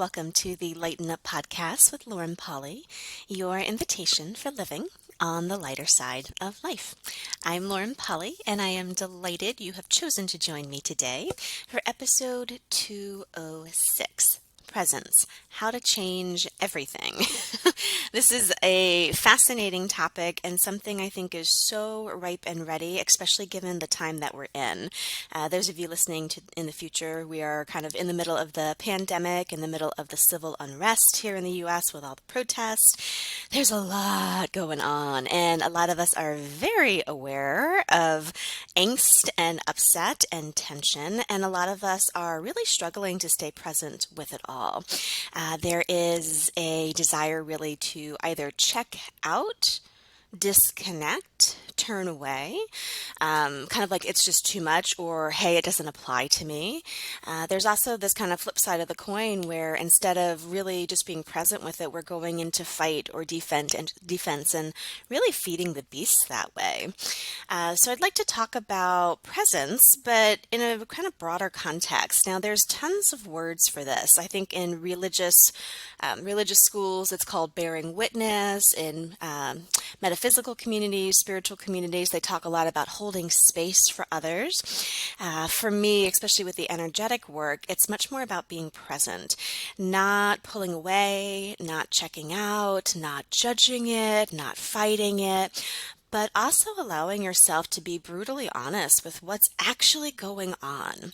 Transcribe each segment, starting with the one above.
welcome to the Lighten Up podcast with Lauren Polly, your invitation for living on the lighter side of life. I'm Lauren Polly, and I am delighted you have chosen to join me today for episode 206. Presence, how to change everything. This is a fascinating topic and something I think is so ripe and ready, especially given the time that we're in. Those of you listening to in the future, we are kind of in the middle of the pandemic, in the middle of the civil unrest here in the U.S. with all the protests. There's a lot going on, and a lot of us are very aware of angst and upset and tension, and a lot of us are really struggling to stay present with it all. There is a desire really to either check out, disconnect, turn away, kind of like it's just too much, or hey, it doesn't apply to me. There's also this kind of flip side of the coin where instead of really just being present with it, we're going into fight or defense and really feeding the beast that way. So I'd like to talk about presence, but in a kind of broader context. Now, there's tons of words for this. I think in religious schools, it's called bearing witness. In metaphysical communities, spiritual communities, they talk a lot about holding space for others. For me, especially with the energetic work, it's much more about being present, not pulling away, not checking out, not judging it, not fighting it, but also allowing yourself to be brutally honest with what's actually going on.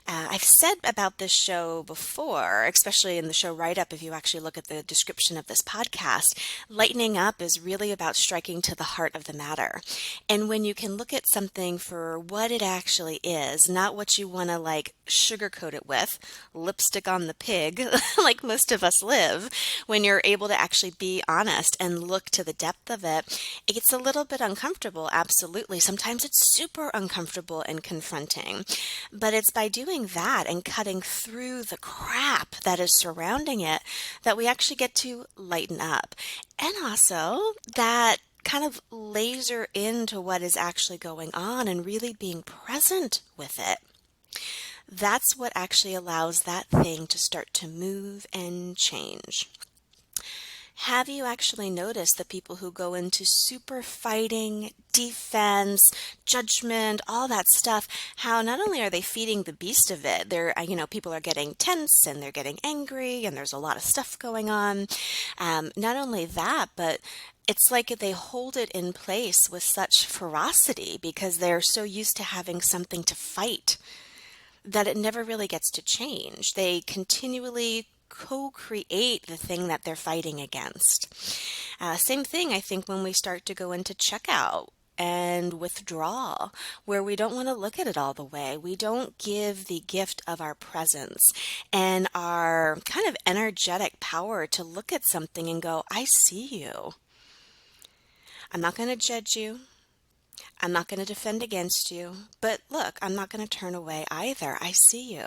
I've said about this show before, especially in the show write-up, if you actually look at the description of this podcast, lightening up is really about striking to the heart of the matter. And when you can look at something for what it actually is, not what you want to like sugarcoat it with, lipstick on the pig, like most of us live, when you're able to actually be honest and look to the depth of it, it gets a little bit uncomfortable, absolutely. Sometimes it's super uncomfortable and confronting, but it's by doing that and cutting through the crap that is surrounding it that we actually get to lighten up. And also that kind of laser into what is actually going on and really being present with it. That's what actually allows that thing to start to move and change. Have you actually noticed the people who go into super fighting, defense, judgment, all that stuff, how not only are they feeding the beast of it, people are getting tense and they're getting angry and there's a lot of stuff going on. Not only that, but it's like they hold it in place with such ferocity because they're so used to having something to fight that it never really gets to change. They continually co-create the thing that they're fighting against. Same thing, I think, when we start to go into checkout and withdraw, where we don't want to look at it all the way. We don't give the gift of our presence and our kind of energetic power to look at something and go, I see you. I'm not going to judge you. I'm not going to defend against you. But look, I'm not going to turn away either. I see you.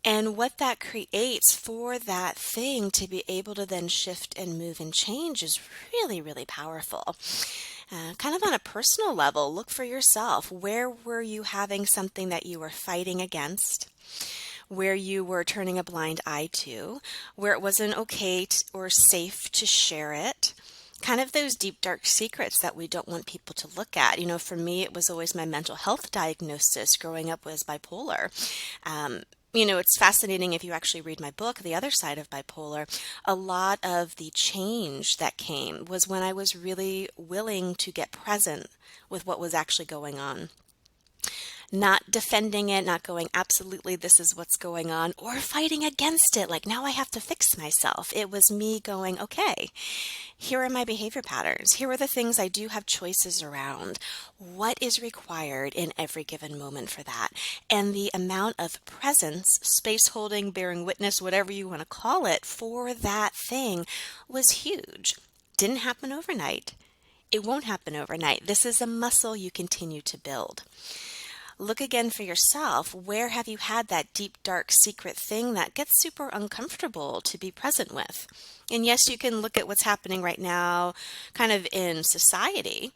And what that creates for that thing to be able to then shift and move and change is really, really powerful. Kind of on a personal level, look for yourself. Where were you having something that you were fighting against? Where you were turning a blind eye to? Where it wasn't okay or safe to share it? Kind of those deep, dark secrets that we don't want people to look at. For me, it was always my mental health diagnosis growing up was bipolar. It's fascinating if you actually read my book, The Other Side of Bipolar. A lot of the change that came was when I was really willing to get present with what was actually going on. Not defending it, not going, absolutely, this is what's going on, or fighting against it, like now I have to fix myself. It was me going, okay, here are my behavior patterns. Here are the things I do have choices around. What is required in every given moment for that? And the amount of presence, space holding, bearing witness, whatever you want to call it, for that thing was huge. Didn't happen overnight. It won't happen overnight. This is a muscle you continue to build. Look again for yourself. Where have you had that deep, dark, secret thing that gets super uncomfortable to be present with? And yes, you can look at what's happening right now kind of in society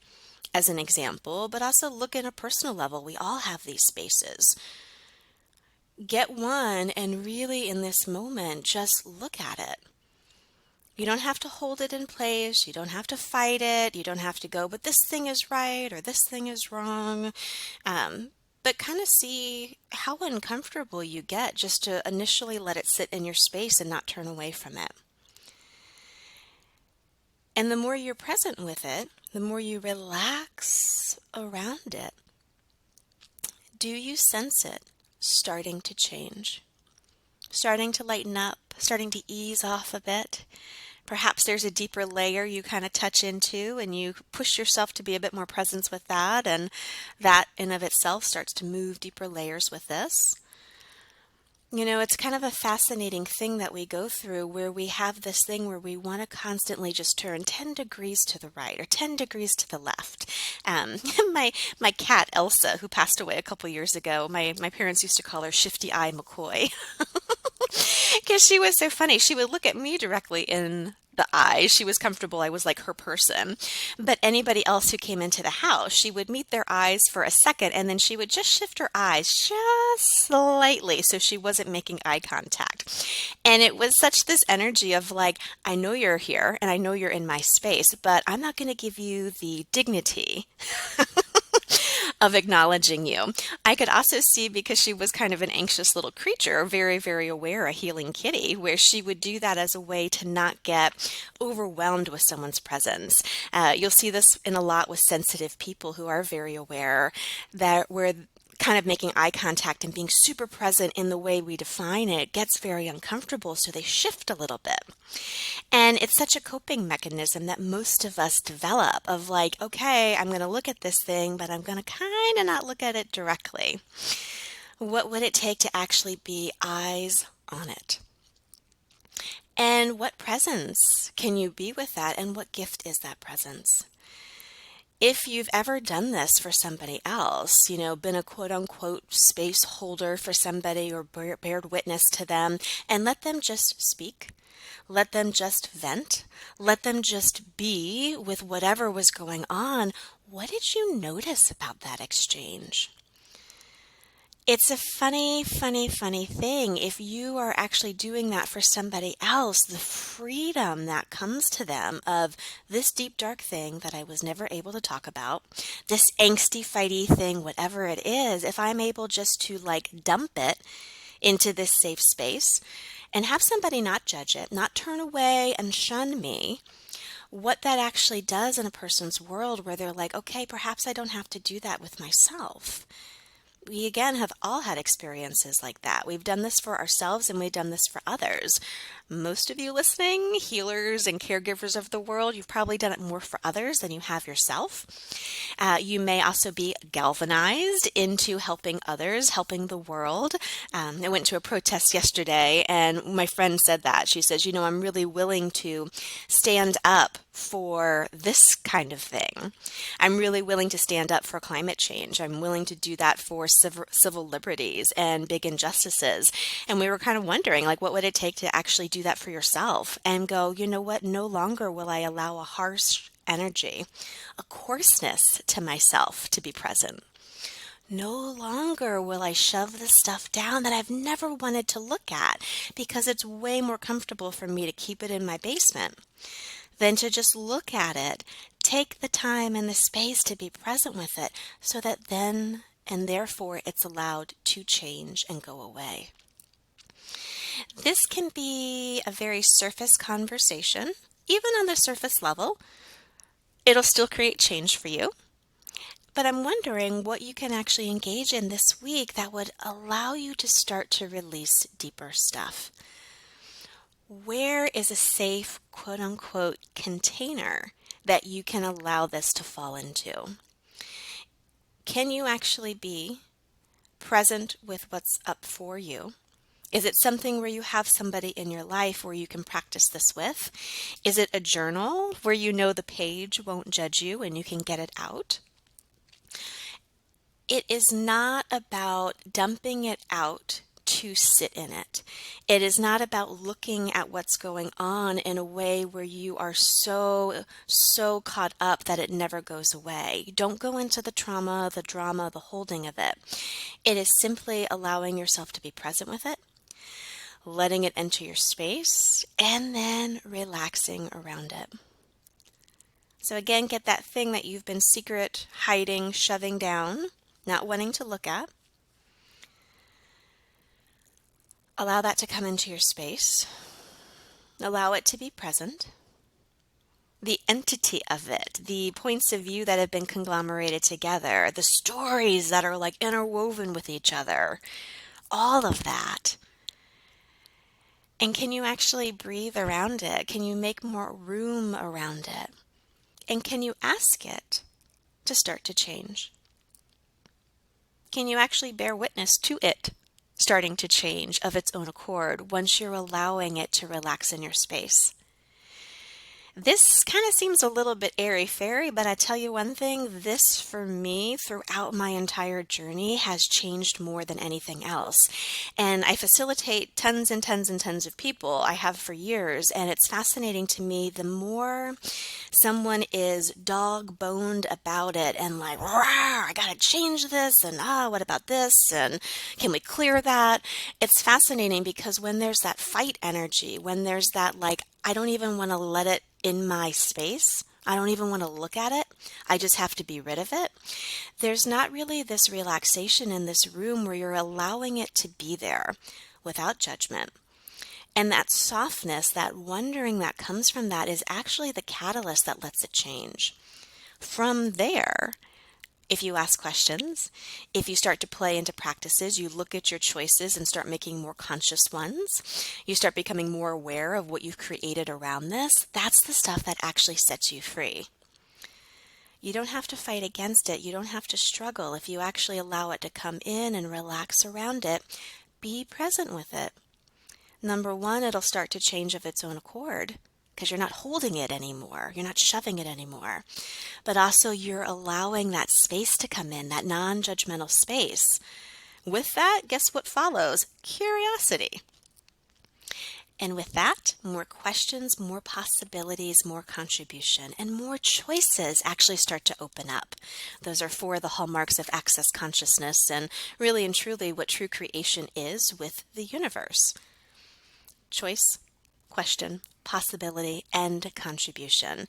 as an example, but also look at a personal level. We all have these spaces. Get one and really in this moment, just look at it. You don't have to hold it in place. You don't have to fight it. You don't have to go, but this thing is right or this thing is wrong. But kind of see how uncomfortable you get just to initially let it sit in your space and not turn away from it. And the more you're present with it, the more you relax around it. Do you sense it starting to change? Starting to lighten up, starting to ease off a bit? Perhaps there's a deeper layer you kind of touch into and you push yourself to be a bit more present with that, and that in of itself starts to move deeper layers with this. It's kind of a fascinating thing that we go through where we have this thing where we want to constantly just turn 10 degrees to the right or 10 degrees to the left. Um, my cat Elsa, who passed away a couple years ago, my parents used to call her Shifty Eye McCoy. Because she was so funny. She would look at me directly in the eye. She was comfortable. I was like her person. But anybody else who came into the house, she would meet their eyes for a second and then she would just shift her eyes just slightly so she wasn't making eye contact. And it was such this energy of like, I know you're here and I know you're in my space, but I'm not going to give you the dignity of acknowledging you. I could also see, because she was kind of an anxious little creature, very, very aware, a healing kitty, where she would do that as a way to not get overwhelmed with someone's presence. You'll see this in a lot with sensitive people who are very aware that we're kind of making eye contact and being super present in the way we define it gets very uncomfortable, so they shift a little bit. And it's such a coping mechanism that most of us develop of like, okay, I'm going to look at this thing, but I'm going to kind of not look at it directly. What would it take to actually be eyes on it? And what presence can you be with that? And what gift is that presence? If you've ever done this for somebody else, been a quote unquote space holder for somebody or bared witness to them, and let them just speak, let them just vent, let them just be with whatever was going on, what did you notice about that exchange? It's a funny, funny, funny thing. If you are actually doing that for somebody else, the freedom that comes to them of this deep, dark thing that I was never able to talk about, this angsty, fighty thing, whatever it is, if I'm able just to like dump it into this safe space and have somebody not judge it, not turn away and shun me, what that actually does in a person's world where they're like, okay, perhaps I don't have to do that with myself. We again have all had experiences like that. We've done this for ourselves and we've done this for others. Most of you listening, healers and caregivers of the world, you've probably done it more for others than you have yourself. You may also be galvanized into helping others, helping the world. I went to a protest yesterday and my friend said that. She says, I'm really willing to stand up for this kind of thing. I'm really willing to stand up for climate change. I'm willing to do that for civil liberties and big injustices. And we were kind of wondering, like, what would it take to actually do that for yourself and go, you know what, no longer will I allow a harsh energy, a coarseness to myself to be present. No longer will I shove the stuff down that I've never wanted to look at because it's way more comfortable for me to keep it in my basement than to just look at it, take the time and the space to be present with it so that then and therefore it's allowed to change and go away. This can be a very surface conversation. Even on the surface level, it'll still create change for you. But I'm wondering what you can actually engage in this week that would allow you to start to release deeper stuff. Where is a safe, quote unquote, container that you can allow this to fall into? Can you actually be present with what's up for you? Is it something where you have somebody in your life where you can practice this with? Is it a journal where you know the page won't judge you and you can get it out? It is not about dumping it out to sit in it. It is not about looking at what's going on in a way where you are so caught up that it never goes away. Don't go into the trauma, the drama, the holding of it. It is simply allowing yourself to be present with it, letting it enter your space, and then relaxing around it. So again, get that thing that you've been secret, hiding, shoving down, not wanting to look at. Allow that to come into your space. Allow it to be present. The entity of it, the points of view that have been conglomerated together, the stories that are like interwoven with each other, all of that. And can you actually breathe around it? Can you make more room around it? And can you ask it to start to change? Can you actually bear witness to it starting to change of its own accord once you're allowing it to relax in your space? This kind of seems a little bit airy-fairy, but I tell you one thing, this for me throughout my entire journey has changed more than anything else. And I facilitate tons and tons and tons of people. I have for years, and it's fascinating to me the more someone is dog-boned about it and like, rawr, I gotta change this, and what about this, and can we clear that? It's fascinating because when there's that fight energy, when there's that like, I don't even want to let it in my space, I don't even want to look at it, I just have to be rid of it, there's not really this relaxation in this room where you're allowing it to be there without judgment. And that softness, that wondering that comes from that is actually the catalyst that lets it change. From there, if you ask questions, if you start to play into practices, you look at your choices and start making more conscious ones, you start becoming more aware of what you've created around this, that's the stuff that actually sets you free. You don't have to fight against it. You don't have to struggle. If you actually allow it to come in and relax around it, be present with it. Number one, it'll start to change of its own accord because you're not holding it anymore. You're not shoving it anymore. But also you're allowing that space to come in, that non-judgmental space. With that, guess what follows? Curiosity. And with that, more questions, more possibilities, more contribution, and more choices actually start to open up. Those are 4 of the hallmarks of access consciousness and really and truly what true creation is with the universe. Choice, question, possibility, and contribution.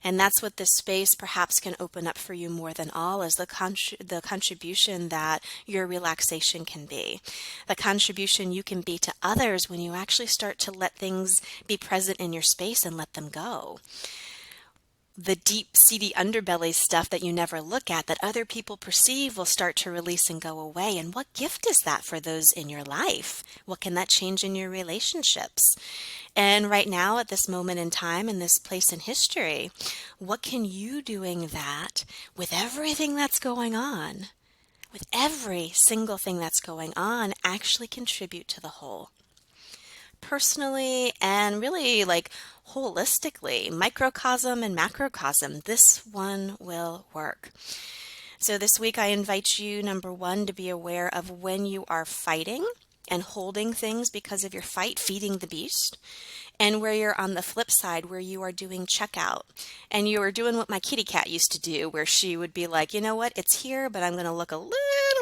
And that's what this space perhaps can open up for you more than all is the contribution that your relaxation can be. The contribution you can be to others when you actually start to let things be present in your space and let them go. The deep, seedy underbelly stuff that you never look at, that other people perceive, will start to release and go away. And what gift is that for those in your life? What can that change in your relationships? And right now, at this moment in time, in this place in history, what can you doing that with everything that's going on, with every single thing that's going on, actually contribute to the whole? Personally and really like holistically, microcosm and macrocosm, this one will work. So this week I invite you, number one, to be aware of when you are fighting and holding things because of your fight, feeding the beast, and where you're on the flip side, where you are doing checkout and you are doing what my kitty cat used to do, where she would be like, you know what, it's here, but I'm going to look a little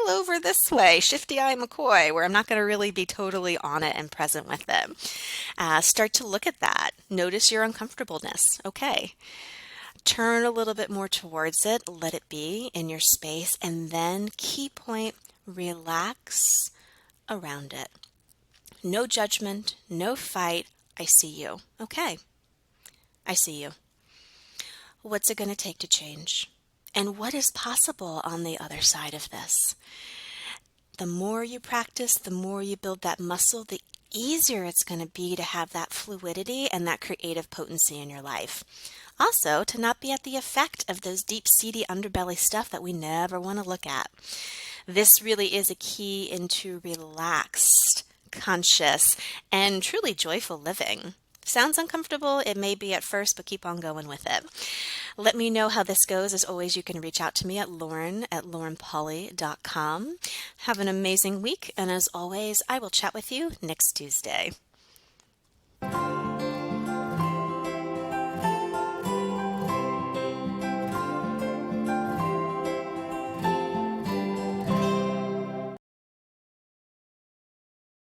over this way, shifty-eye McCoy, where I'm not going to really be totally on it and present with it. Start to look at that. Notice your uncomfortableness. Okay. Turn a little bit more towards it. Let it be in your space. And then key point, relax around it. No judgment, no fight. I see you. Okay. I see you. What's it going to take to change? And what is possible on the other side of this? The more you practice, the more you build that muscle, the easier it's going to be to have that fluidity and that creative potency in your life. Also, to not be at the effect of those deep, seedy underbelly stuff that we never want to look at. This really is a key into relaxed, conscious, and truly joyful living. Sounds uncomfortable. It may be at first, but keep on going with it. Let me know how this goes. As always, you can reach out to me at lauren@laurenpolly.com. Have an amazing week, and as always, I will chat with you next Tuesday.